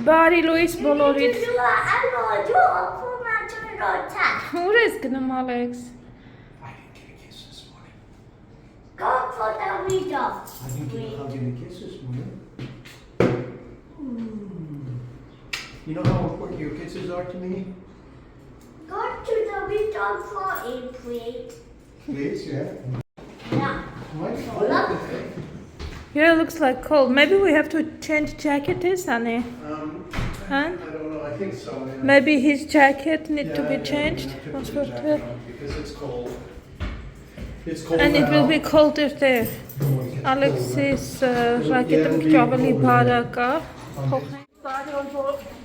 Բարի Լուիս բոլորիդ։ Ուր ես գնում Ալեքս։ I didn't get a kiss this morning. Go for the window. I didn't get a hug and a kiss this morning. You know how important your kisses are to me? Go to the window for it, please. Please, yeah. Yeah. Yeah, it looks like cold. Maybe we have to change jackets, honey. Huh? I don't know. I think so. Yeah. Maybe his jacket need to be Yeah, changed. yeah, yeah, What's put the for jacket on because it's cold. It's cold And it will now. be colder there. Alexis racket travel բարակա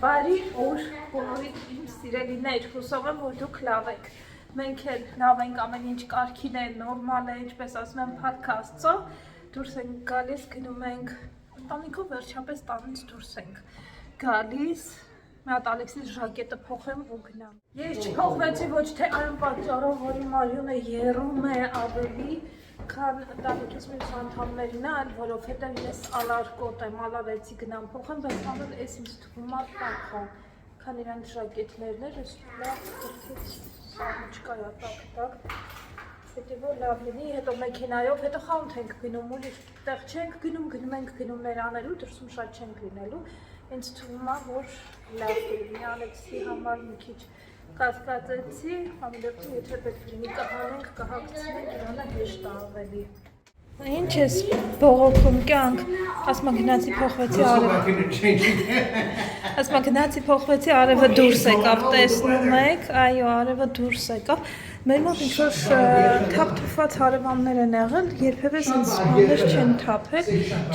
բարի օր բոլորիդ իմ սիրելիներ հուսով եմ որ դուք լավ եք մենք էլ լավ ենք ամեն ինչ կարգին է նորմալ է ինչպես ասում եմ podcast-ը դուրս ենք գալիս գնում ենք տանիքով վերջապես տանից դուրս ենք գալիս մի հատ Ալեքսիս ժակետը փոխեմ ու գնամ ես չփոխվեցի ոչ թե այն պատճառով որ իմ արյունը եռում է ավելի Քան տանիքից մյուս անդամներին է, այլ որովհետև ես ալարկոտ եմ, ալարեցի գնամ փոխեմ, բայց անել էս ինձ թվում է տաք է, քան իրանց ժակետներն էր, ես լավ կրթից սաղմուչկայա տակ, պետք է որ լավ լինի, հետո մեքենայով, հետո խանութ ենք գնում, ուրիշ տեղ չենք գնում, գնում ենք գնումներ անելու, դրսում շատ չենք լինելու, ինձ թվում է, որ լավ կլինի, Ալեքսի համար մի քիչ կասկածեցի, ամենևին եթե պետք լինի կհանենք, կհագցնենք, իրանը հեշտ է ավելի։ Ինչ ես բողոքում կյանք, ասմա գնացի փոխվեցի ասմա գնացի փոխվեցի արևը դուրս եկավ, տեսնում եք, այո, արևը դուրս եկավ, մեր մոտ ինչ-որ թափ-թփված հարևաններ են եղել, երբևէ սենց բաներ չեն թափել,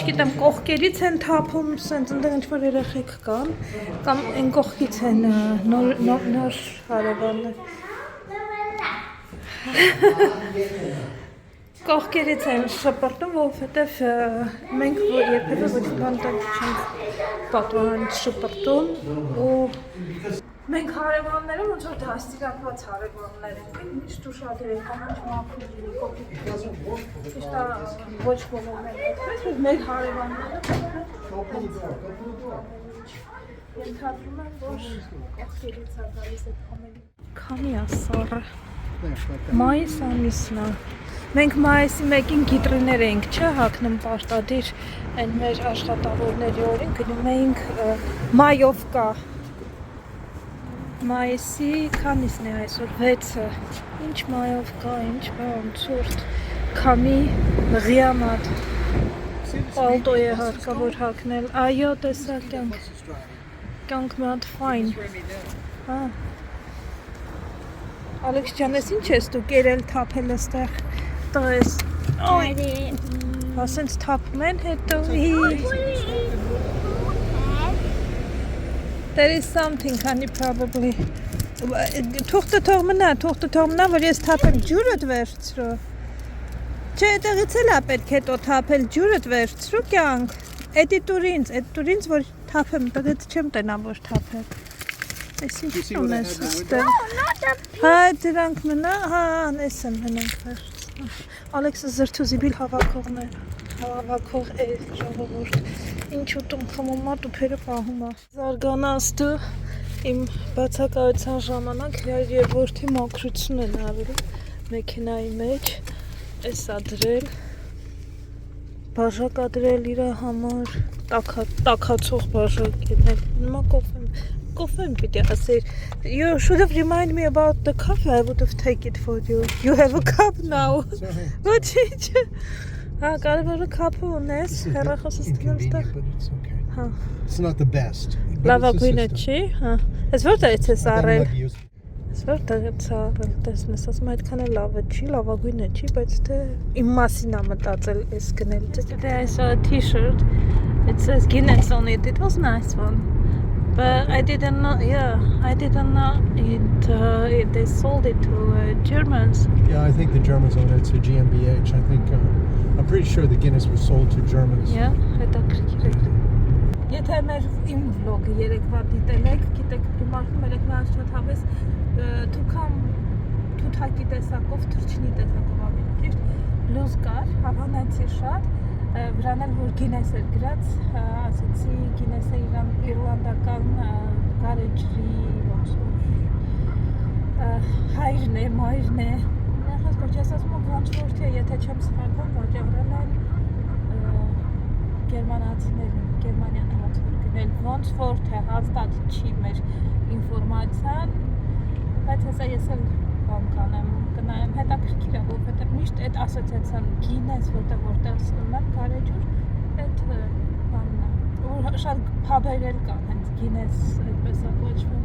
չգիտեմ, կողքերից են թափում, սենց ընդեղ ինչ-որ երեխեք կան, կամ են կողքից են նոր հարևաններ։ Կողքերից են շպրտում, որովհետև մենք երբևէ ոչ բան չենք պատուհանից շպրտում ու մենք հարևանները ոնց որ դաստիարակված հարևաններ ենք, միշտ ուշադրենք, ամեն ինչ մաքուր լինի, կողքից միշտ ոչ բոլորն են այդպես, մեր հարևանները ենթադրում են, որ կողքերից է գալիս այդ ամենի։ Քանի է սառը։ Մայիս ամիսն է։ Մենք մայիսի 1-ին գիտրիներ էինք, չէ, հագնում պարտադիր այն մեր աշխատավորների օրին գնում էինք մայով կա։ Մայիսի քանիսն է այսօր 6-ը։ Ինչ մայով կա, ինչ բան, ցուրտ, քամի, ղիամատ։ Պալտո է հարկավոր հագնել։ Այո, տեսա կյանք։ Կյանք մի հատ ֆայն։ Հա։ Ալեքս ջան, ես ինչ ես դու կերել թափել այստեղ։ Տես։ Օй։ Ասենց թափում են հետո։ There is something, honey, probably. Թուղթը թող մնա, որ ես թափեմ ջուրդ վերցրու։ Չէ, այդտեղից էլ է պետք հետո թափել ջուրդ վերցրու կյանք։ Էդի որ թափեմ, դից չեմ տենա որ թափել։ Ես ինչ ունես ստեղ։ Հա, դրանք մնա, հա, ես եմ մնանք վերցնում։ Ալեքսը զրթուզիբիլ հավաքող է ժողովուրդ։ Ինչ ուտում խմում է, տուփերը պահում է։ Զարգանաս դու իմ բացակայության ժամանակ եւ որդի մաքրություն են արել մեքենայի մեջ, էսա դրել, բաժակ դրել իր համար, տաքացող բաժակ դնել։ Նոմա Coffee պիտի ասեր, you should have reminded me about the coffee, I would have taken it for you. You have a cup now. Ոչինչ։ Հա, կարևորը cup-ը ունես, հեռախոսս դնեմ ստեղ։ Հա։ It's not the best. Լավագույնը չի, հա։ Ես որտեղից ես առել։ Ես որտեղից առել, տեսնես, ասում այդքան էլ լավը չի, լավագույնը չի, բայց թե իմ մասին է մտածել ես գնել։ Today I saw a t-shirt. It says Guinness on it. It was a nice one. But I didn't know, they sold it to Germans. Yeah, I think the Germans own it, it's a GmbH. I think, I'm pretty sure the Guinness was sold to Germans. Yeah, հետաքրքիր է։ Եթե մեր իմ վլոգը երեկվա դիտել եք, գիտեք, դիմարկում եք նա աշխատավես թութակի տեսակով, թրջնի տեսակով ավելի ճիշտ, բլուզ կար, հավանեցի շատ, վրան էլ որ Գինես էր գրած, ասեցի Գինեսը իռլանդական գարեջրի ոնց որ հայրն է, մայրն է։ Նախած ոչ ես ասում եմ ոնց որ թե եթե չեմ սխալվում, վաճառել են գերմանացիներին, Գերմանիան ոնց որ գնել, ոնց որ թե հաստատ չի մեր ինֆորմացիան, բայց հեսա ես էլ բան կանեմ, կնայեմ հետաքրքիր է, որովհետև միշտ այդ ասոցիացիան Գինես, որտեղ ստում եմ գարեջուր, այդ բանն է, որ շատ փաբեր էլ կան, հենց Գինես այդպես է կոչվում,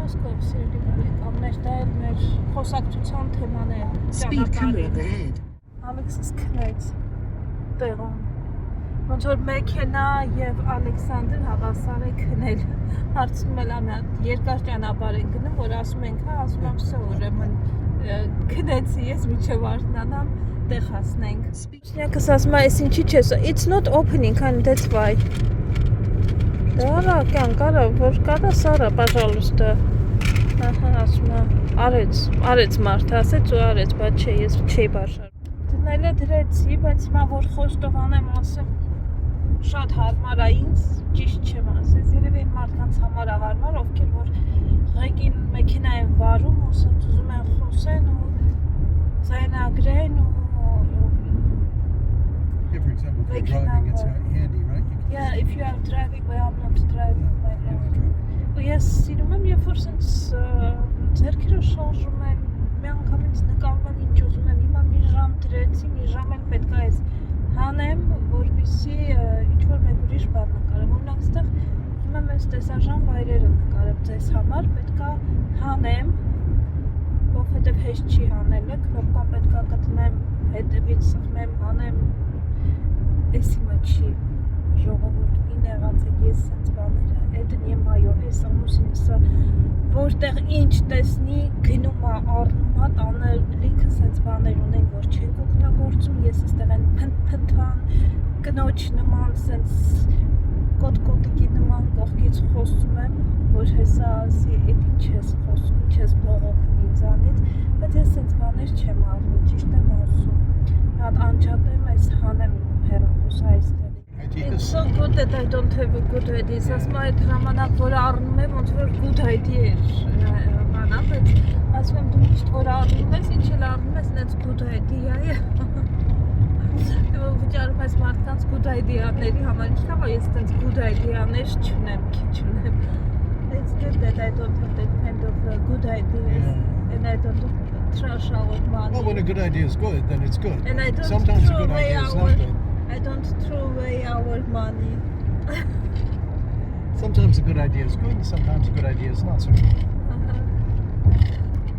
խոսքով սիրելի բարեկամներ, դա էլ մեր խոսակցության թեման է, ճանապարհին։ Ալեքսս քնեց տեղում, ոնց որ մեքենա եւ Ալեքսանդր հավասար է քնել, հարցնում եմ երկար ճանապարհ են գնում, որ ասում ենք, հա, ասում եմ, «Սա ուրեմն քնեցի ես միջև արթնանամ, տեղ հասնենք»։ Շնյակս ասում է, «Էս ինչի՞ չես, it's not opening, and that's why»։ Դարա, կարա, որ կարա Սարա, пожалуйста։ Ահա, ասում է, արեց մարդը, ասեց ու արեց, բայց չէ, ես չէի բաշար։ Դնել է դրեցի, բայց հիմա որ խոստովան եմ ասեմ, շատ հարմար է ինձ, ճիշտ չեմ ասես, երևի այն մարդկանց համար է հարմար, ովքեր որ ղեկին մեքենա են վարում, ու սենց ուզում են խոսեն ու ձայնագրեն ու Yeah, for example, if you're driving, it's handy, right? Yeah, if you are driving, but I'm not driving my life. Ու ես սիրում եմ, երբ որ սենց ձեռքերը շարժում են, մի անգամից նկարում եմ ինչ ուզում եմ, հիմա մի ժամ դրեցի, մի ժամ էլ պետք է ես հանեմ, որպեսզի ինչ-որ մեկ ուրիշ բան նկարեմ, օրինակ ստեղ ուզում եմ այս տեսարժան վայրերը նկարեմ ձեզ համար, պետք է հանեմ, որովհետև հեշտ չի հանելը, կնոպկան պետք է գտնեմ, հետևից սխմեմ, հանեմ, էս հիմա չի, ժողովուրդ մի նեղացեք, ես սենց բաները, էդն եմ այո, էս ամուսինսը, որտեղ ինչ տեսնի, գնում է, առնում է, տանը լիքը սենց բաներ ունենք, որ չենք օգտագործում, ես էստեղ են փնթփնթան, կնոջ նման, սենց կոտ-կոտիկի նման կողքից խոսում եմ, որ հեսա ասի, էդ ինչ ես խոսում, ինչ ես բողոքում ինձանից, բայց ես սենց բաներ չեմ առնում, ճիշտ եմ ասում, հատ անջատեմ, այս հանեմ հեռախոսը այստեղ։ It's so good that I don't have a good idea, ասում այդ ժամանակ, որ առնում եմ, ոնց որ good idea էր բանա, բայց ասում եմ դու միշտ որ առնում ես, ինչ էլ առնում ես, նենց good idea է։ Վճարում ես մարդկանց good idea-ների համար, ինչ կավա ես տենց good idea-ներ չունեմ, չունեմ։ It's good that I don't have that kind of good ideas, and I don't trash our money. Well, when a good idea is good, then it's good. And I don't Sometimes a throw good away idea is not good. I don't throw away our money. Sometimes a good idea is good, and sometimes a good idea is not so good.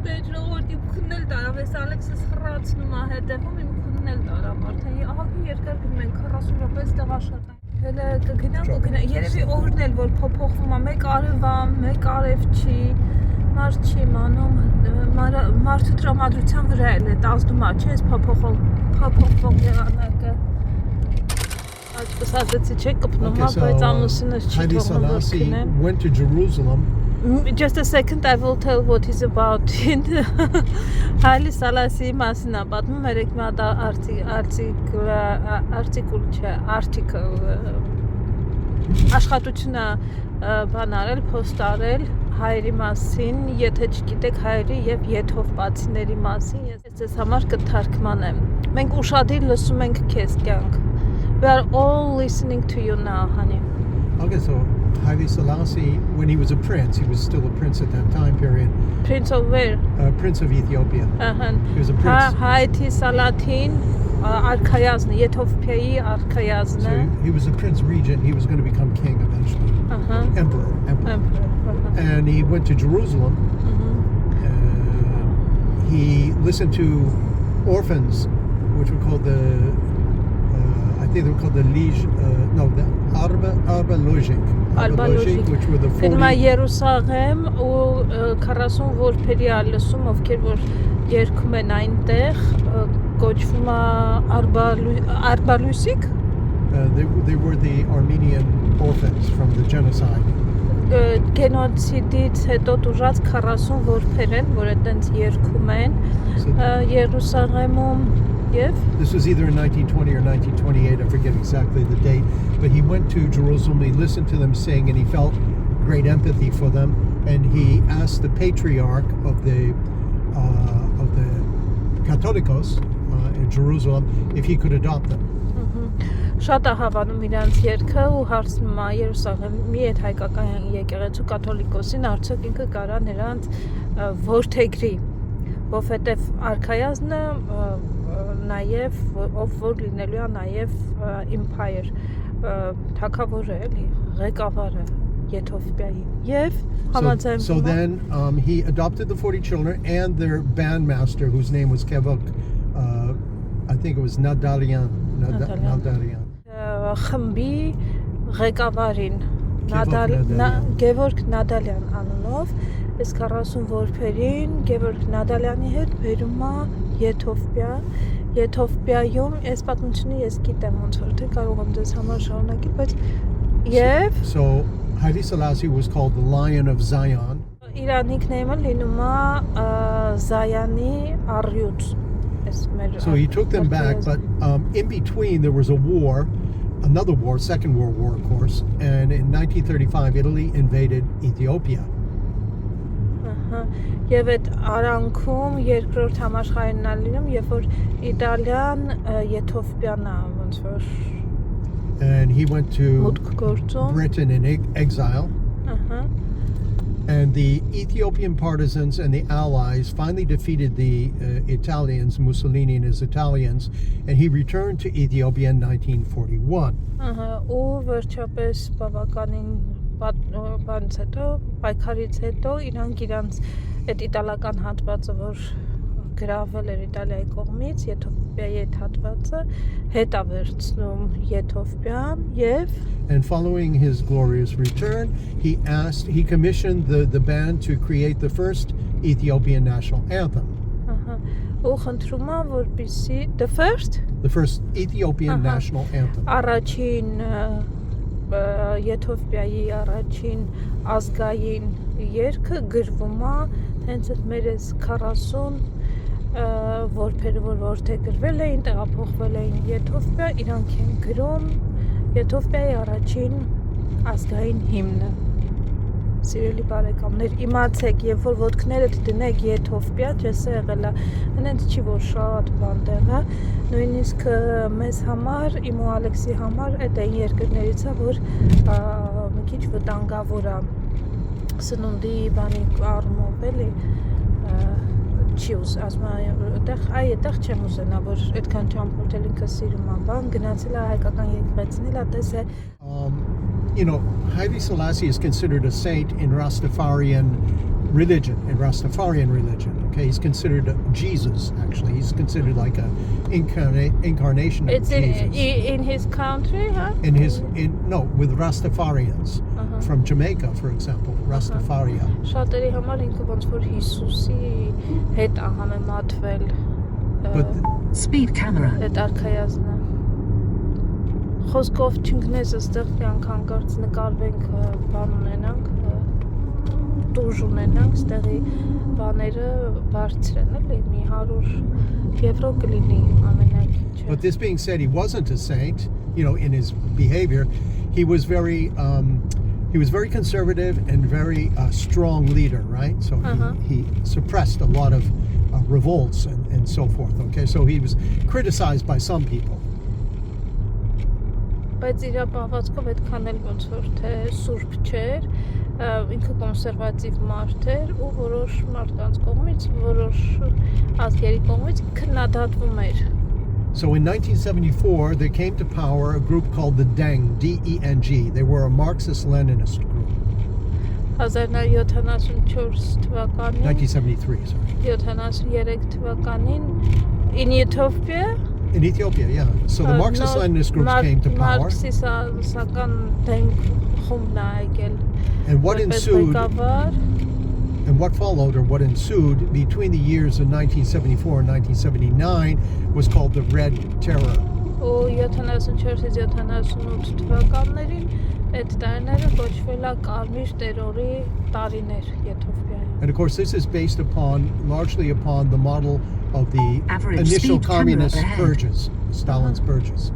Դե ժողովրդի քննել տարավ, ես Ալեքսս խռացնում է հետևում, իմ քննել տարավ արդեն, ահագին երկար գնում ենք 40 րոպե ստեղ աշխատանք։ Հələ կգնամ, երևի օրն էլ որ փոփոխվում է, մեկ արև է, մեկ արև չի, մարդ չի իմանում, մարդու տրամադրության վրա էլ է ազդում է, չէ՞, այս փոփոխվող եղանակը։ Այսպես ասեցի, չէ, կպնում է, բայց ամուսինս չի Haile թողնում որ Selassie քնեմ։ went to Jerusalem. Just a second, I will tell what he's about. Haile Selassie մասին է պատմում, երեք մի article աշխատություն է բան արել, post արել հայերի մասին, եթե չգիտեք հայերի եւ եթովպացիների մասին, ես ձեզ համար կթարգմանեմ։ Մենք ուշադիր լսում ենք քեզ կյանք։ We are all listening to you now, honey. Okay, so Haile Selassie, when he was a prince, he was still a prince at that time period. Prince of where? Prince of Ethiopia. He was a Հա, prince. Հայթի Սալաթին արքայազն, Եթովպիայի արքայազն է։ So he was a prince regent. He was going to become king eventually. Emperor. And he went to Jerusalem. He listened to orphans, which were called I think they were called the Arba Logic, which were the 40. Գնում է Երուսաղեմ ու 40 որբերի ալսում, ովքեր որ երգում են այնտեղ, կոչվում է Արբալուսիկ։ They were the Armenian orphans from the genocide. Գենոցիդից հետո դուրած 40 որբեր են, որ այդտենց երգում են Երուսաղեմում Եվ This was either in 1920 or 1928, I forget exactly the date, but he went to Jerusalem, he listened to them sing, and he felt great empathy for them, and he asked the patriarch of the Catholicos in Jerusalem if he could adopt them. շատ է հավանում իրանց երգը ու հարցնում է Երուսաղեմի այդ հայկական եկեղեցու կաթոլիկոսին արդյոք ինքը կարա նրանց որդեգրի, որովհետև արքայազնը նաև ով որ լինելու է նաև empire թագավորը էլի, ղեկավարը Եթովպիայի եւ համաձայնվում So then he adopted the 40 children and their bandmaster, whose name was Kevok, I think it was Nadalian. Խմբի ղեկավարին Գևորգ Նադալյան անունով, իսկ 40 որբերին Գևորգ Նադալյանի հետ բերում է Եթովպիայում, այս պատմությունը ես գիտեմ ոնց որ թե կարող եմ ձեզ համար շարունակել, բայց եւ So Haile Selassie was called the Lion of Zion. Իրան nickname-ը լինում է Զայանի առյուծ. So he took them back, but in between there was a war, another war, Second World War, of course, and in 1935 Italy invaded Ethiopia. Եվ այդ արանքում երկրորդ համաշխարհային ալինում, երբ որ Իտալիան Եթովպիան է ոնց որ And he went to մուտք գործում, Britain in exile. And the Ethiopian partisans and the Allies finally defeated the Italians, Mussolini and his Italians, and he returned to Ethiopia in 1941. Ու վերջապես բավականին բանից հետո, պայքարից հետո իրանք իրանց այդ իտալական հատվածը, որ գրավել էր Իտալիայի կողմից, Եթովպիայի այդ հատվածը հետ է վերցնում Եթովպիան եւ And following his glorious return, he commissioned the band to create the first Ethiopian national anthem. Ու խնդրում է որպեսզի the first Ethiopian national anthem. Առաջին Եթովպիայի առաջին ազգային երգը գրվում է հենց այդ մեր 40 որբերը որ որդեգրվել էին, տեղափոխվել էին Եթովպիա, իրանք են գրում Եթովպիայի առաջին ազգային հիմնը։ Սիրելի բարեկամներ, իմացեք, երբ որ ոտքներդ դնեք Եթովպիա, ջեսը եղել է, հենց չի որ շատ բան տեղ է, նույնիսկ մեզ համար, իմ ու Ալեքսի համար այդ այն երկրներից է, որ մի քիչ վտանգավոր է սնունդի բանի առումով էլի չի ասում այդտեղ չեմ ուզենա որ այդքան ճամփորդել ինքը սիրում է բան գնացել է հայկական եկեղեցին էլ տեսե You know, Haile Selassie is considered a saint in Rastafarian religion, okay? He's considered Jesus, actually. He's considered like an incarnation of Jesus. It's in his country, huh? With Rastafarians. From Jamaica, for example, Rastafaria. Շատերի համար ինքը ոնց որ Հիսուսի հետ է համեմատվել։ Speed camera. Այդ արքայազնը։ Խոսքով չընկնես այստեղ անգամ կարծ նկարվենք բան ունենանք, տուժ ունենանք, այստեղի բաները բարձր են, էլի մի 100 եվրո կլինի ամենաքիչը։ But this being said, he wasn't a saint, you know, in his behavior. He was very conservative and very strong leader, right? So he suppressed a lot of revolts and so forth, okay? So he was criticized by some people. Բայց իր ապահովացքով այդքան էլ ոնց որ թե սուրբ չէր, ինքը կոնսերվատիվ մարդ էր ու որոշ մարդկանց կողմից, որոշ ազգերի կողմից քննադատվում էր։ So in 1974, there came to power a group called the Deng, D-E-N-G. They were a Marxist-Leninist group. 1974 թվականին 1973, sorry. 73 թվականին in Ethiopia In Ethiopia, yeah. So the Marxist-Leninist groups came to power. Marxist-ական դենք խումբն է եկել։ And what ensued, and what followed, or what ensued between the years of 1974 and 1979 was called the Red Terror. Ու 74-ից 78 թվականներին այդ տարիները կոչվել է կարմիր տերորի տարիներ Եթովպիայում։ And of course, this is based largely upon the model of the Average initial speed camera communist ahead. purges, Stalin's purges.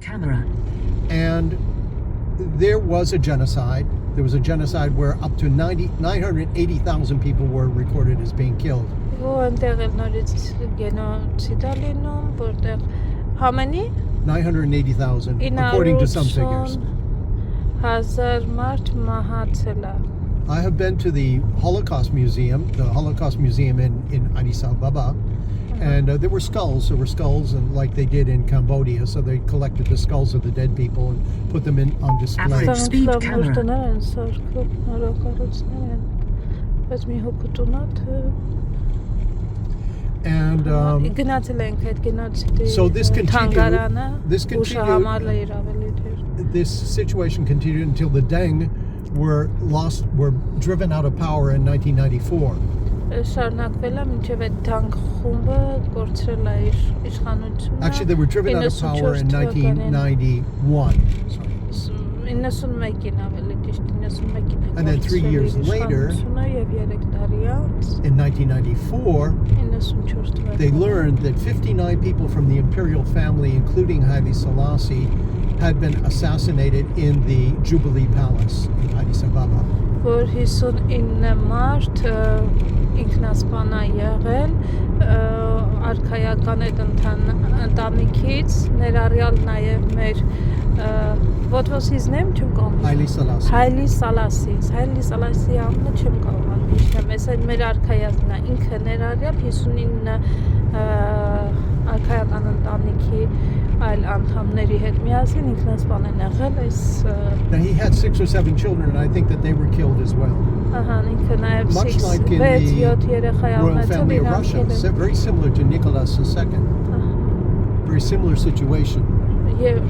Camera. And there was a genocide. There was a genocide where up to 980,000 people were recorded as being killed. Այնտեղ էլ նորից գենոցիդ է լինում, որտեղ համենի 980,000, according to some figures. 980,000 մարդ մահացել է։ I have been to the Holocaust Museum in Addis Ababa, and there were skulls. There were skulls, and like they did in Cambodia, so they collected the skulls of the dead people and put them on display. Average speed camera. Բայց մի հոգուտունա թե And գնացել ենք այդ գնացիդի So this continued- թանգարանը, this ուշը continued- համարը իր ավելի դեր։ this situation continued until the Deng were driven out of power in 1994. Շարունակվել է մինչև այդ դանք խումբը կորցրել է իր իշխանությունը։ Actually, they were driven out of power in 1991. Sorry. 91-ին ավելի ճիշտ 91-ին է And then 3 կորցրել years իր later- իշխանությունը եւ 3 տարի անց In 1994, 94 թվականին they learned that 59 people from the imperial family, including Haile Selassie, had been assassinated in the Jubilee Palace in Addis Ababa. որ 59 մարդ ինքնասպան է եղել արքայական այդ ընտանիքից ներառյալ նաև մեր what was his name չեմ կարող Haile Selassie. Haile Selassie անունը չեմ կարող հիշել ես այդ մեր արքայազնն է ինքը ներառյալ 59 արքայական ընտանիքի այլ անդամների հետ միասին ինքնասպան են եղել այս Now he had 6 or 7 children, and I think that they were killed as well. ահա ինքը նաև Much 6 like in 7 the երեխա royal family of Russia, very similar to Nicholas II. Very similar situation. Եվ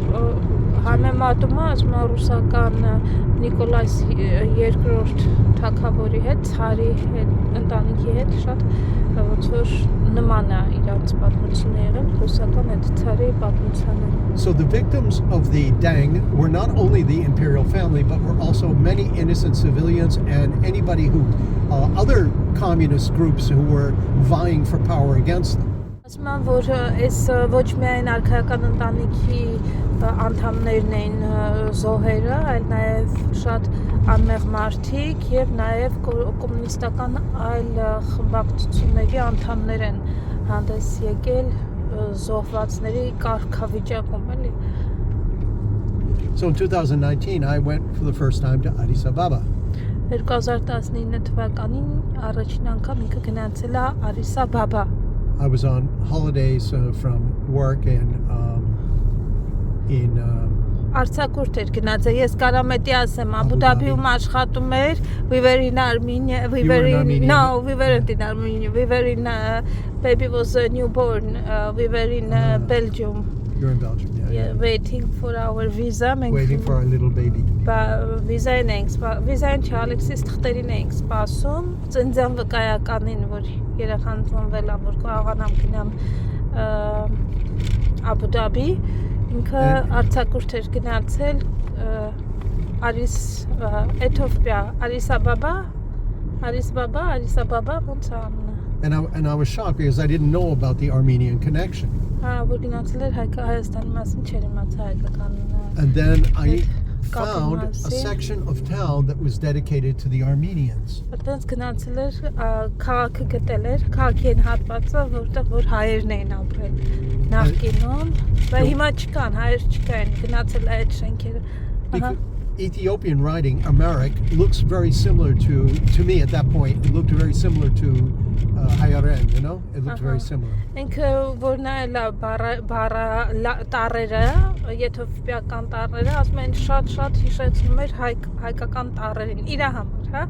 համեմատում ասում է ռուսական Նիկոլայ II թագավորի հետ, ցարի հետ, ընտանիքի հետ շատ ոնց որ նման է իրանց պատմությունը եղել ռուսական այդ ցարի պատմությանը։ So the victims of the Deng were not only the imperial family, but were also many innocent civilians and anybody who, other communist groups who were vying for power against them. Ասում եմ, որ այս ոչ միայն արքայական ընտանիքի անդամներն էին զոհերը, այլ նաև շատ անմեղ մարդիկ եւ նաև կոմունիստական այլ խմբակցությունների անդամներ են հանդես եկել զոհվածների կարգավիճակում էլի։ So in 2019, I went for the first time to Addis Ababa. 2019 թվականին առաջին անգամ ինքը գնացել է Addis Ababa։ I was on holidays from work in Արցակուրտ էր գնացել։ Ես կարամ էդի ասեմ, Abu Dhabi-ում աշխատում էր, we were in Armenia, we were in no, we weren't in Armenia, we were in baby was newborn, we were in Belgium. You're in Belgium, yeah. Waiting for our visa, Waiting for our little baby. Վիզային Ալեքսիս թղթերին էինք սպասում, ծնձյան վկայականին, որ երեխան ծնվել է, որ կարողանամ գնամ Abu Dhabi, ինքը արձակուրդ էր գնացել Էթիոպիա, Addis Ababa, ոնց է անունը։ And I was shocked because I didn't know about the Armenian connection. Որ գնացել էր Հայաստանի մասին չեր իմացա հայկականը։ And then I found a section of town that was dedicated to the Armenians. Այդտենց գնացել էր քաղաքը գտել էր, քաղաքի այն հատվածը, որտեղ որ հայերն էին ապրել նախկինում, բայց հիմա չկան, հայեր չկան, գնացել է այդ շենքերը։ Ethiopian writing, Amharic, looks very similar to me at that point. It looked very similar to Hayaren, you know? It looked very similar. Ինքը որ նայել է տառերը, եթովպիական տառերը, ասում են շատ հիշեցնում էր հայկական տառերին, իր համար, հա?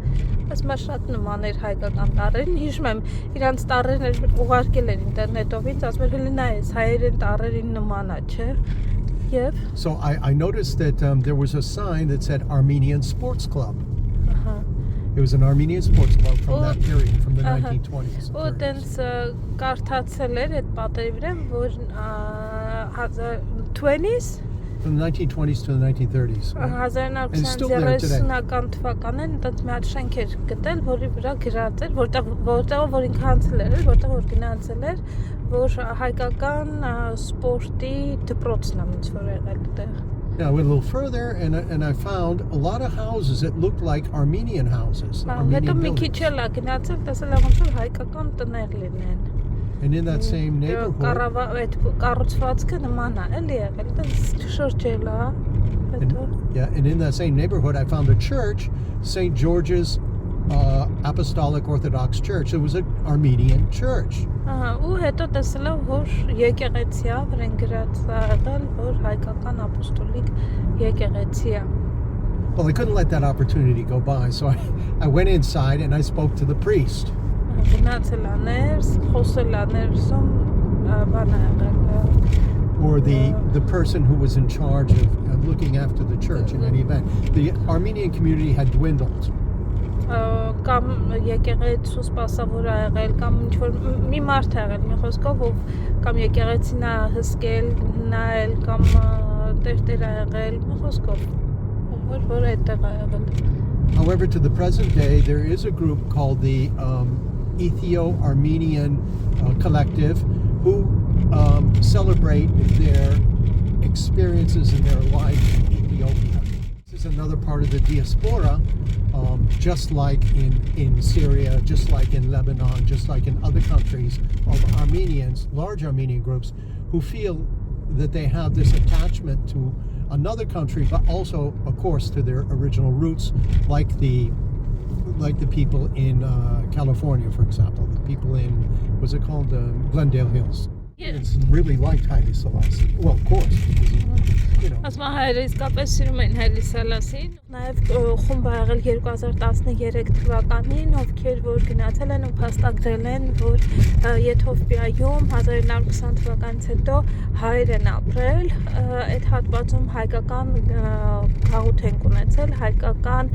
Ասում է շատ նման էր հայկական տառերին, հիշում եմ, իրանց տառերն ուղարկել էր ինտերնետով, ինձ ասում էր հələ նայես, հայերեն տառերին նման է, չէ՞։ So I noticed that there was a sign that said Armenian Sports Club. It was an Armenian sports club from that period, from the 1920s. Ու տենց կարդացել էր այդ պատերի վրա, որ 20s from the 1920s to the 1930s. And it's still there today. 1930-ական թվականին այդպես մի հատ շենք էր գտել, որի վրա գրած էր, որտեղ որ ինքը անցել էր, որտեղ որ գնացել էր, որ հայկական սպորտի դպրոցն է ոնց որ եղել այդտեղ։ Yeah, I went a little further and I found a lot of houses that looked like Armenian houses. Հետո Armenian մի քիչ buildings. էլ է գնացել, տեսել է ոնց որ հայկական տներ լինեն։ And in that same neighborhood, Այդ կառուցվածքը նման է, էլի եղել, այդպես շրջել է, հետո and in that same neighborhood, I found a church, St. George's Apostolic Orthodox Church. It was an Armenian church. Ահա, ու հետո տեսել եմ, որ եկեղեցի է, վրան գրած է եղել, որ հայկական ապոստոլիկ եկեղեցի է։ Well, I couldn't let that opportunity go by, so I went inside and I spoke to the priest. Գնացել է ներս, խոսել է ներսում, բան է եղել։ Or the person who was in charge of looking after the church in any event. The Armenian community had dwindled. Կամ եկեղեցու սպասավոր է եղել, կամ ինչ-որ մի մարդ է եղել, մի խոսքով, ով կամ եկեղեցին է հսկել, նայել, կամ տերտեր է եղել, մի խոսքով, որ այդտեղ է եղել։ However, to the present day, there is a group called the Ethio-Armenian Collective who celebrate their experiences in their life in Ethiopia. This is another part of the diaspora, just like in Syria, just like in Lebanon, just like in other countries of Armenians, large Armenian groups, who feel that they have this attachment to another country, but also, of course, to their original roots, like the people in California, for example, the people in, what's it called, Glendale Hills. Yeah. It's really like Haile Selassie. Well, of course, because, you know. Ասում հայերը իսկապես սիրում են Հայլի Սելասին։ Նաև խումբ ա եղել 2013 թվականին, ովքեր որ գնացել են ու փաստագրել են, որ Եթովպիայում 1920 թվականից հետո հայեր են ապրել, այդ հատվածում հայկական գաղութ են ունեցել, հայկական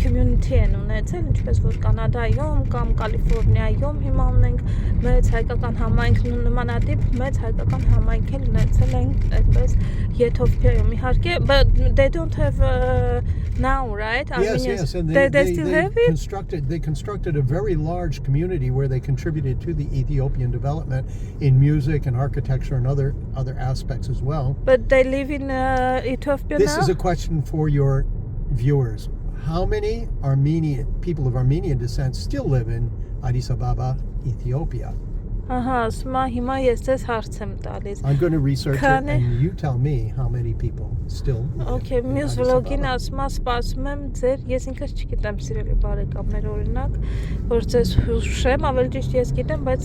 community են ունեցել, ինչպես որ Կանադայում կամ Կալիֆոռնիայում հիմա ունենք մեծ հայկական համայնք, նմանատիպ մեծ հայկական համայնք են ունեցել են այդպես Եթովպիայում իհարկե, but they don't have now, right? Yes, and they still have it? They constructed a very large community where they contributed to the Ethiopian development in music and architecture and other aspects as well. But they live in Ethiopia now? This is a question for your viewers. How many people of Armenian descent still live in Addis Ababa, Ethiopia? Ահա, ասում եմ, հիմա ես ձեզ հարց եմ տալիս։ I'm going to research it and you tell me how many people still live Okay, in մյուս Addis վլոգին Ababa. ասում եմ, սպասում եմ ձեր, ես ինքս չգիտեմ սիրելի բարեկամներ օրինակ, որ ձեզ հուշեմ, ավելի ճիշտ ես գիտեմ, բայց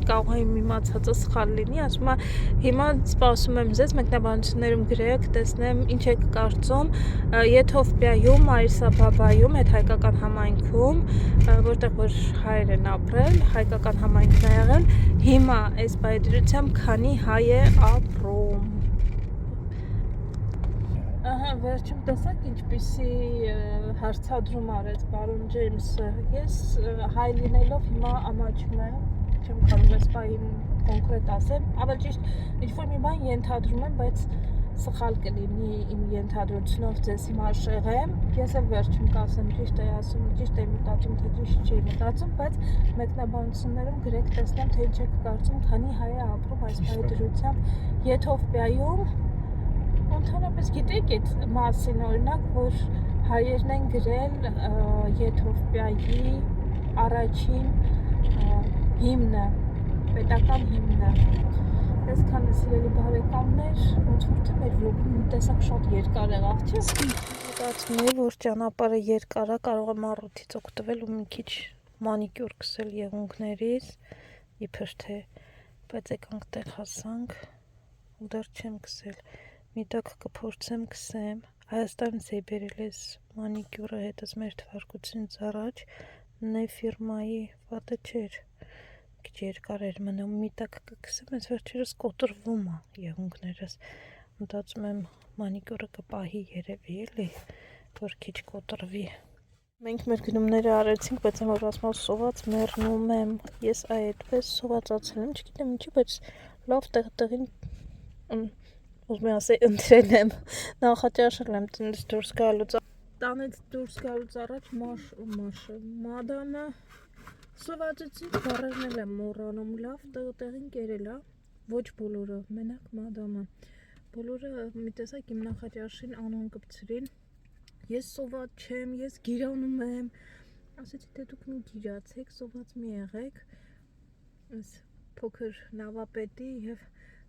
կարող եմ իմացածը սխալ լինի, ասում եմ, հիմա սպասում եմ ձեզ, մեկնաբանություններում գրեք, տեսնեմ ինչ եք կարծում, Եթովպիայում, Addis Ababa-ում, այդ հայկական համայնքում, որտեղ որ հայեր են ապրել, հայկական համայնքն է եղել, հիմա այս բայդրությամբ քանի հայ է ապրում։ Ահա, վերջում տեսակ ինչպիսի հարցադրում արեց պարոն Ջեյմսը։ Ես հայ լինելով հիմա ամաչում եմ, չեմ կարող այս պահին կոնկրետ ասեմ, ավելի ճիշտ ինչ-որ մի բան ենթադրում եմ, բայց սխալ կլինի իմ ենթադրությունով ձեզ հիմա շեղեմ։ Ես էլ վերջում կասեմ ճիշտ է ասում, ճիշտ է մտածում, թե ճիշտ չի մտածում, բայց մեկնաբանություններում գրեք տեսնեմ, թե ինչ եք կարծում, քանի հայ է ապրում այս բայդրությամբ Եթովպիայում։ Ընդհանրապես գիտեք այդ մասին օրինակ, որ հայերն են գրել Եթովպիայի առաջին հիմնը, պետական հիմնը։ Այսքան է սիրելի բարեկամներ, ոնց որ թե մեր վլոգում մի տեսակ շատ երկար եղավ, չէ՞։ Մտածում եմ, որ ճանապարհը երկար է, կարող եմ առօրից օգտվել ու մի քիչ մանիկյուր կսել եղունգներից, իբր թե, բայց եկանք տեղ հասանք, ու դեռ չեմ կսել։ Մի տակ կփորձեմ կսեմ, Հայաստանից էի բերել ես մանիկյուրը հետս մեր թվարկությունից առաջ, նե ֆիրմայի վատը չէր, քիչ երկար էր մնում, մի տակ կքսեմ, այս վերջերս կոտրվում է եղունգներս, մտածում եմ մանիկյուրը կպահի երևի էլի, որ քիչ կոտրվի։ Մենք մեր գնումները արեցինք, բայց որ ասում սոված մեռնում եմ, ես այդպես սովածացել եմ, չգիտեմ ինչի, բայց լավ տեղին ուզում եմ ասել ընտրել եմ, նախաճաշել եմ տնից դուրս գալուց։ Տանից դուրս գալուց առաջ մադամը սովածեցի, բառերն եմ մոռանում, լավ տեղին կերել է, ոչ բոլորը, մենակ մադամը։ Բոլորը մի տեսակ իմ նախաճաշին անուն կպցրին, ես սոված չեմ, ես գիրանում եմ, ասեցի թե դուք մի գիրացեք, սոված մի եղեք, այս փոքր նավապետի և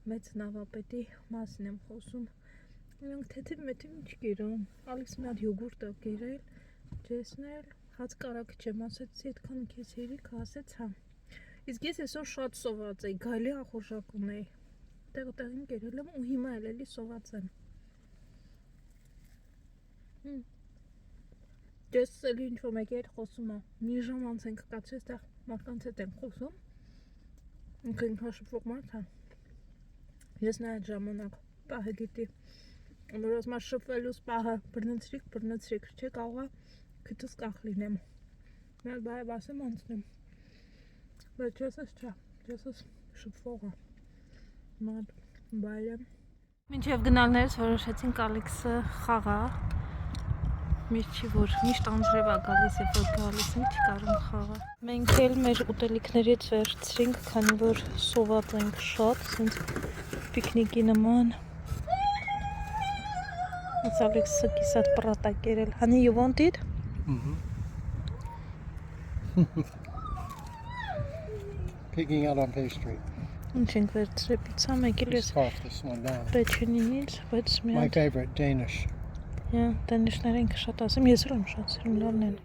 մեծ նավապետի մասին եմ խոսում, նրանք թեթև մեթև ինչ գիրան, Ալեքս մի հատ յոգուրտ է գիրել, ջեսնել, հաց կարակ չեմ, ասեցի այդքան քեզ հերիք, ասեց հա, իսկ ես այսօր շատ սոված էի, գալի ախորժակ ունեի, տեղին կերել եմ ու հիմա էլի սոված եմ։ Ես էլի ինչ-որ մեկի հետ խոսում է, մի ժամ անց ենք կացրել, այստեղ մարդկանց հետ ենք խոսում, ինքնաշփվող մարդ է, ես նա այդ ժամանակ պահը գիտի, որ ասում է շփվելուց պահը բռնեցրիք, չէ կարող է քթս կախ լինեմ, մի հատ բայ ասեմ անցնեմ, բայց եսս չէ, եսս շփվող է, մատ բայ եմ։ Մինչև գնալներս որոշեցինք Ալեքսը խաղա, միշտ չի որ միշտ անձրև է գալիս է որ գալիս ենք չի կարում խաղա։ Մենք էլ մեր ուտելիքներից վերցրինք, քանի որ սոված ենք շատ, ասենց պիկնիկի նման։ Այս Ալեքսը կիսատ պրատա կերել։ Honey, you want it? Picking out on pastry. Ինչ ենք վերցրել պիցա, մեկ էլ ես Scarf this one down. պեչենինից, բայց մի My հատ favorite, Danish. Դանիշները ինքը շատ ասեմ, ես էլ եմ շատ սիրում լավն են։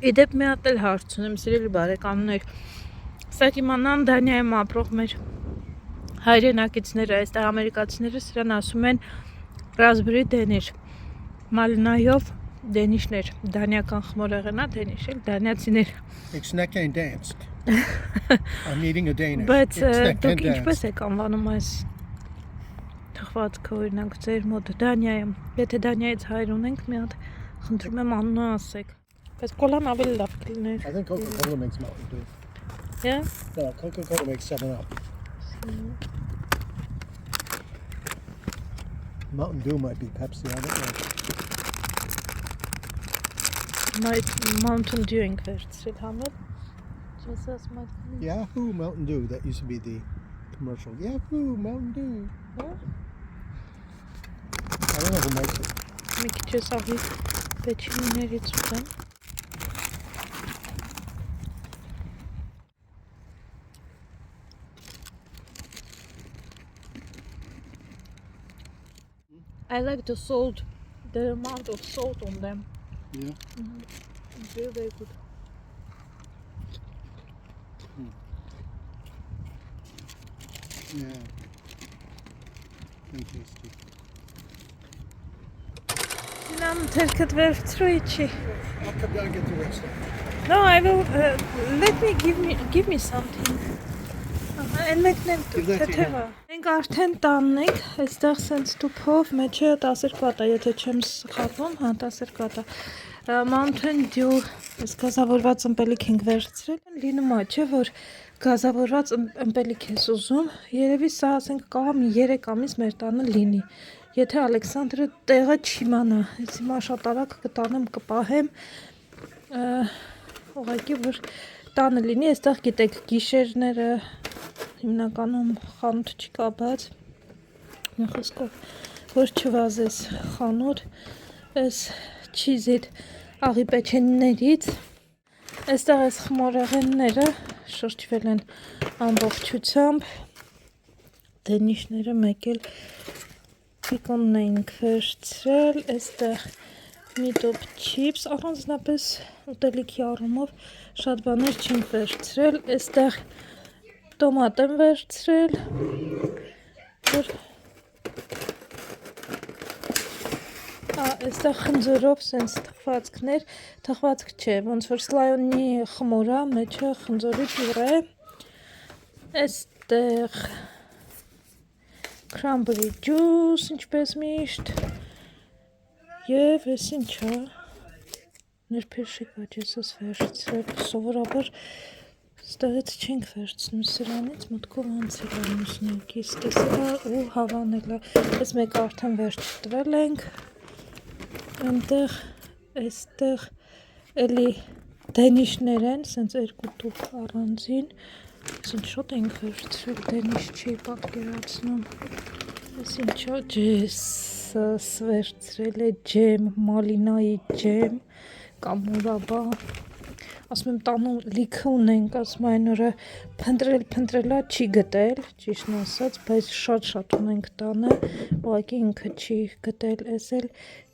Իդեպ մի հատ էլ հարց ունեմ, սիրելի բարեկամներ։ Սա իմանան Դանիայում ապրող մեր հայրենակիցները, այստեղ ամերիկացիները սրան ասում են raspberry Danish, մալնայով Դենիշներ, դանիական խմորեղենա Դենիշ էլ, դանիացիներ։ It's neck and dance. I'm eating a Danish. Բայց It's neck դուք and ինչպես dance. եք անվանում այս թխվածքը օրինակ ձեր մոտ Դանիայում, եթե Դանիայից հայր ունենք մի հատ խնդրում եմ անունը ասեք, բայց կոլան ավելի լավ կլիներ։ I think Coca-Cola makes Mountain Dew. Yeah? No, Coca-Cola makes 7-Up. Mountain Dew might be Pepsi, I don't know. Mountain Dew ենք վերցրել համել։ Ես ասում եմ։ Yahoo Mountain Dew, that used to be the commercial. Yahoo Mountain Dew. I don't know who makes it. Մի քիչ ես աղի պեչինիներից ուտեմ։ I like the salt, the amount of salt on them. Yeah. Very, very good. Yeah. Very tasty. Sinam terk վերցրու իջի։ I'll come down and get the rest of it. No, I will. Give me something. Այն մեկն էլ Give that to թեթևա։ Մենք արդեն տանն ենք, այստեղ սենց տուփով մեջը 12 հատ է, եթե չեմ սխալվում, հա 12 հատ է։ Mountain Dew, այս գազավորված ըմպելիք ենք վերցրել, լինում է, չէ՞ որ գազավորված ըմպելիք ես ուզում։ Երևի սա ասենք կարող մի 3 ամիս մեր տանը լինի։ Եթե Ալեքսանդրը տեղը չիմանա, ես հիմա շատ արագ կտանեմ, կպահեմ, ուղղակի որ տանը լինի, այստեղ գիտեք գիշերները հիմնականում խանութ չկա բաց, մի խոսքով որ չվազես խանութ, այս չիզիդ աղի պեչենիներից, այստեղ այս խմորեղենները շրջվել են ամբողջությամբ, դենիշները մեկ էլ պիկոնն էինք վերցրել, այստեղ մի տոպ չիպս, առանձնապես ուտելիքի առումով շատ բաներ չենք վերցրել, այստեղ տոմատ եմ վերցրել, որ այստեղ խնձորով սենց թխվածքներ, թխվածք չէ, ոնց որ սլայոնի խմորա, մեջը խնձորի պյուրե, այստեղ cranberry juice, ինչպես միշտ, և ես ինչա, ներպերշիկ աճեսս վերցրել, սովորաբար Ստեղից չենք վերցնում սրանից, մտքով անցել է մուսնակից, տեսել ու հավանել է, ես մեկ արդեն վերջ տվել ենք, այնտեղ, այստեղ էլի դենիշներ են, սենց երկու տուփ առանձին, սենց շոտ ենք վերցրել, դենիշ չի պատկերացնում, ես ինչա ջեսս վերցրել է ջեմ, մալինայի ջեմ, կամ մուրաբա, ասում եմ տանում լիքը ունենք, ասում այն օրը փնտրելա չի գտել, ճիշտն ասած, բայց շատ ունենք տանը, ուղղակի ինքը չի գտել, էս էլ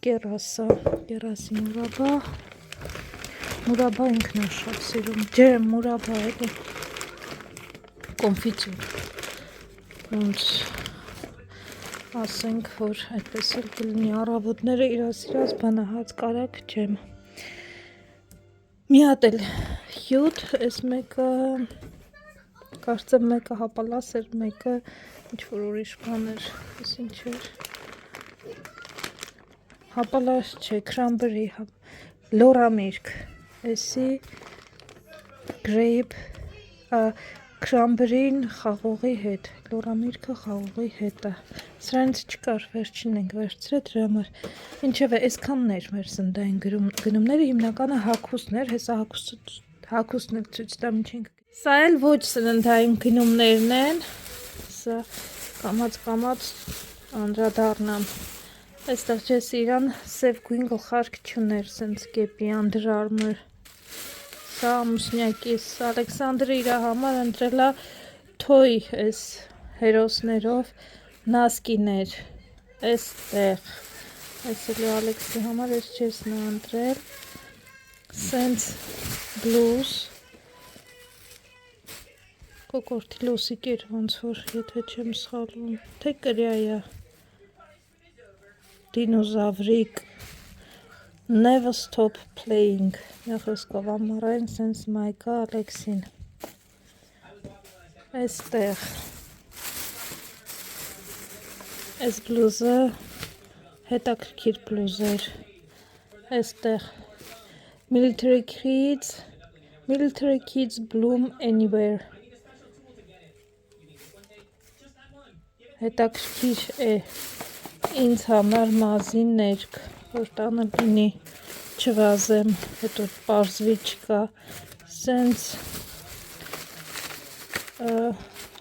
կերասա, կերասի մուրաբա ինքն է շատ սիրում, ջեմ, մուրաբա էլի, կոնֆիտյուր, ոնց ասենք, որ այդպես էլ կլինի առավոտները իրասիրած բանահաց կարակ ջեմ, մի հատ էլ հյութ, այս մեկը, կարծեմ մեկը հապալաս էր, մեկը ինչ-որ ուրիշ բան էր, ես ինչ էր, հապալաս չէ, կրամբերի, լորամիրք, էսի գրեյպ, կրամբերին խաղողի հետ, լորամիրքը խաղողի հետը, սրանից չկար, վերջին ենք վերցրել դրա համար, ինչև է, այսքանն էր մեր սնդային գնումները, հիմնականը հագուստներ, հեսա հագուստն էլ ցույց տամ ինչ ենք, սա էլ ոչ սննդային գնումներն են, սա կամաց անդրադառնամ, այստեղ ջես իրան սև գույն գլխարկ չուներ, սենց կեպի անդրարմր, սա ամուսնյակիս, Ալեքսանդրը իր համար ընտրելա թոյ այս հերոսներով նասկիներ, այստեղ, այս էլի Ալեքսի համար այս ջեսն է ընտրել, սենց բլուզ, կոկորդի լուսիկ էր ոնց որ, եթե չեմ սխալվում, թե կրյայա, դինոզավրիկ, Never stop playing, նախոսկով ամառային սենց մայկա Ալեքսին, այստեղ, այս բլուզը հետաքրքիր բլուզ էր, այստեղ, Military Kids Bloom Anywhere, հետաքրքիր է, ինձ համար մազին ներք, որ տանը լինի չվազեմ, հետո պարզվի չկա, սենց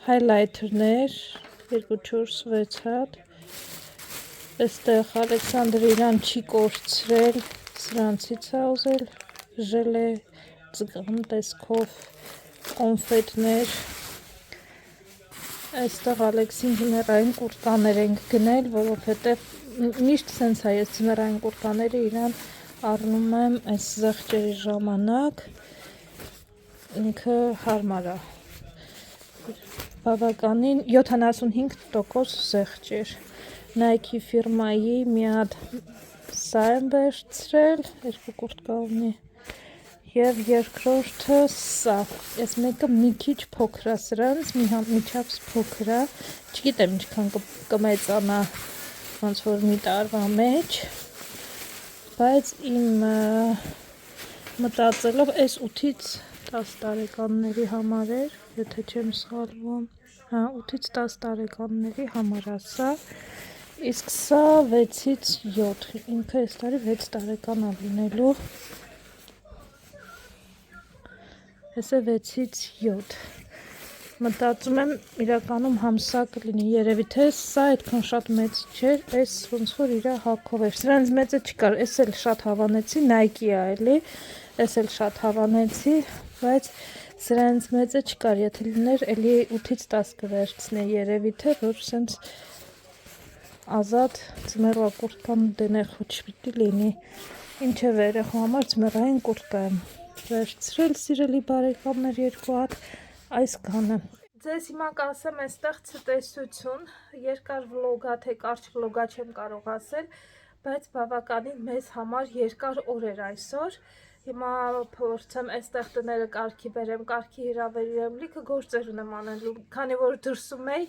հայլայթերներ, 2-4-6 հատ, այստեղ Ալեքսանդրը իրան չի կորցրել, սրանցից է ուզել, ժելե ձգան տեսքով կոնֆետներ, այստեղ Ալեքսին ձմեռային կուրտկաներ ենք գնել, որովհետև միշտ սենց է, ես ձմեռային կուրտկաները իրան առնում եմ այս զեղչերի ժամանակ, ինքը հարմար է, բավականին 75% զեղչ էր, Nike ֆիրմայի մի հատ սա եմ վերցրել, երկու կուրտկա ունի, և երկրորդը սա, այս մեկը մի քիչ փոքր է սրանց, միջափս փոքր է, չգիտեմ ինչքան կմեծանա ոնց որ մի տարվա մեջ, բայց իմ մտածելով այս 8-ից 10 տարեկանների համար էր, եթե չեմ սխալվում, 8-ից 10 տարեկանների համար է սա, իսկ սա 6-ից 7, ինքը այս տարի 6 տարեկան է լինելու, հեսը 6-ից 7, մտածում եմ իրականում համսա կլինի, երևի թե սա այդքան շատ մեծ չէր, այս ոնց որ իրա հակով էր, սրանց մեծը չկար, այս էլ շատ հավանեցի, Nike է էլի, այս էլ շատ հավանեցի, բայց սրանց մեծը չկար, եթե լիներ էլի 8-ից 10 կվերցնե երևի թե, որ սենց ազատ ձմեռվա կուրտկան դենեխու չպիտի լինի, ինչև երեխու համար ձմեռային կուրտկա եմ վերցրել, սիրելի բարեկամներ երկու հատ, այսքանը։ Ձեզ հիմա կասեմ այստեղ ցտեսություն, երկար վլոգա, թե կարճ վլոգա չեմ կարող ասել, բայց բավականին մեզ համար երկար օր էր այսօր, հիմա փորձեմ այստեղ տները կարգի բերեմ, կարգի հրավերեմ, լիքը գործեր ունեմ անելու, քանի որ դրսում էի,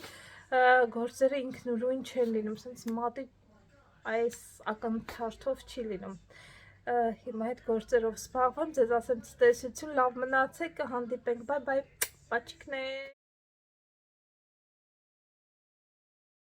գործերը ինքնուրույն չեն լինում, սենց մատի այս ակնթարթով չի լինում, հիմա այդ գործերով սպաղվեմ, ձեզ ասեմ ցտեսություն, լավ մնացեք, կհանդիպենք, բայ բայ։ Պաչիկներ